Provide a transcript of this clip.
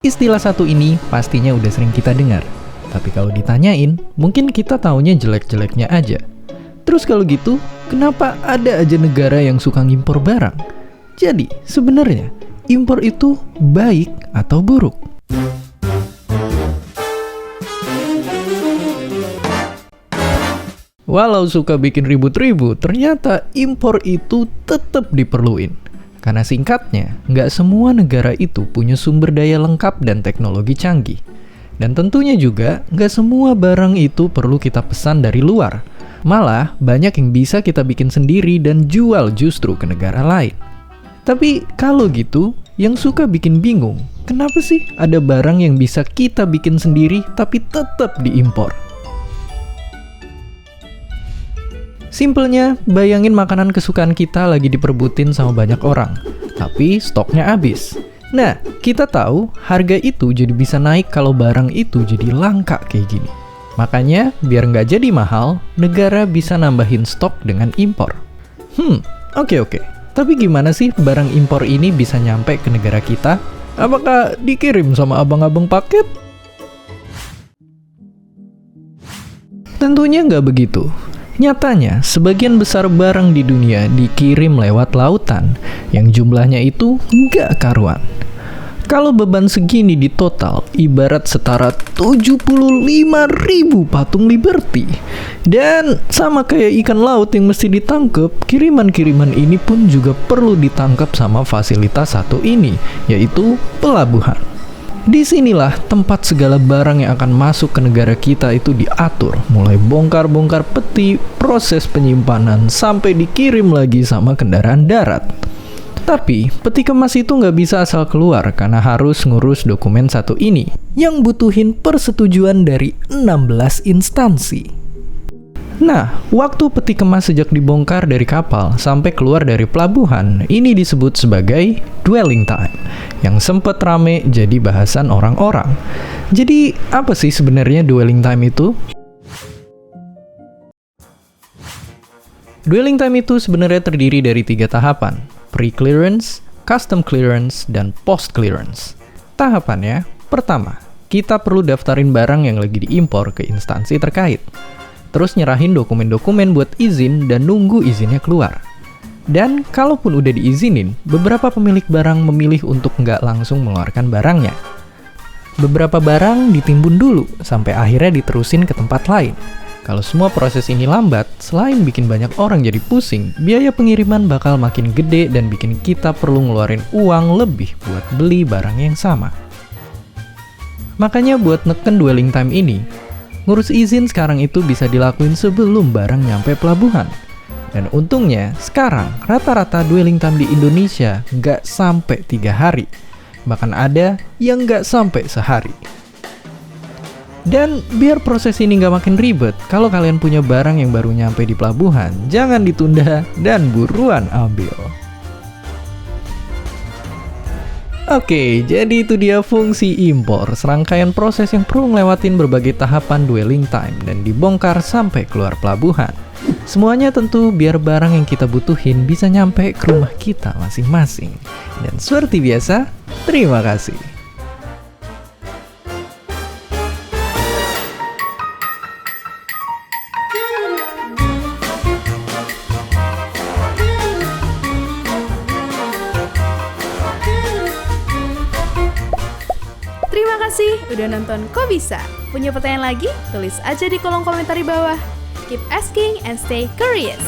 Istilah satu ini pastinya udah sering kita dengar. Tapi kalau ditanyain, mungkin kita taunya jelek-jeleknya aja. Terus kalau gitu, kenapa ada aja negara yang suka ngimpor barang? Jadi, sebenarnya, impor itu baik atau buruk? Walau suka bikin ribut-ribut, ternyata impor itu tetap diperluin. Karena singkatnya, nggak semua negara itu punya sumber daya lengkap dan teknologi canggih. Dan tentunya juga, nggak semua barang itu perlu kita pesan dari luar. Malah, banyak yang bisa kita bikin sendiri dan jual justru ke negara lain. Tapi kalau gitu, yang suka bikin bingung, kenapa sih ada barang yang bisa kita bikin sendiri tapi tetap diimpor? Simpelnya, bayangin makanan kesukaan kita lagi diperbutin sama banyak orang, tapi stoknya habis. Nah, kita tahu harga itu jadi bisa naik kalau barang itu jadi langka kayak gini. Makanya, biar nggak jadi mahal, negara bisa nambahin stok dengan impor. Oke. Tapi gimana sih barang impor ini bisa nyampe ke negara kita? Apakah dikirim sama abang-abang paket? Tentunya nggak begitu. Nyatanya, sebagian besar barang di dunia dikirim lewat lautan, yang jumlahnya itu nggak karuan. Kalau beban segini di total, ibarat setara 75.000 patung Liberty. Dan sama kayak ikan laut yang mesti ditangkap, kiriman-kiriman ini pun juga perlu ditangkap sama fasilitas satu ini, yaitu pelabuhan. Disinilah tempat segala barang yang akan masuk ke negara kita itu diatur, mulai bongkar-bongkar peti, proses penyimpanan, sampai dikirim lagi sama kendaraan darat. Tapi, peti kemas itu nggak bisa asal keluar karena harus ngurus dokumen satu ini, yang butuhin persetujuan dari 16 instansi. Nah, waktu peti kemas sejak dibongkar dari kapal sampai keluar dari pelabuhan, ini disebut sebagai dwelling time, yang sempat rame jadi bahasan orang-orang. Jadi, apa sih sebenarnya dwelling time itu? Dwelling time itu sebenarnya terdiri dari 3 tahapan, pre-clearance, custom clearance, dan post-clearance. Tahapannya, pertama, kita perlu daftarin barang yang lagi diimpor ke instansi terkait. Terus nyerahin dokumen-dokumen buat izin dan nunggu izinnya keluar. Dan kalaupun udah diizinin, beberapa pemilik barang memilih untuk nggak langsung mengeluarkan barangnya. Beberapa barang ditimbun dulu, sampai akhirnya diterusin ke tempat lain. Kalau semua proses ini lambat, selain bikin banyak orang jadi pusing, biaya pengiriman bakal makin gede dan bikin kita perlu ngeluarin uang lebih buat beli barang yang sama. Makanya buat neken dwelling time ini, ngurus izin sekarang itu bisa dilakuin sebelum barang nyampe pelabuhan. Dan untungnya, sekarang rata-rata dwelling time di Indonesia nggak sampai 3 hari. Bahkan ada yang nggak sampai sehari. Dan biar proses ini nggak makin ribet, kalau kalian punya barang yang baru nyampe di pelabuhan, jangan ditunda dan buruan ambil. Oke, jadi itu dia fungsi impor, serangkaian proses yang perlu ngelewatin berbagai tahapan dwelling time dan dibongkar sampai keluar pelabuhan. Semuanya tentu biar barang yang kita butuhin bisa nyampe ke rumah kita masing-masing. Dan seperti biasa, terima kasih. Terima kasih udah nonton Kok Bisa? Punya pertanyaan lagi? Tulis aja di kolom komentar di bawah. Keep asking and stay curious.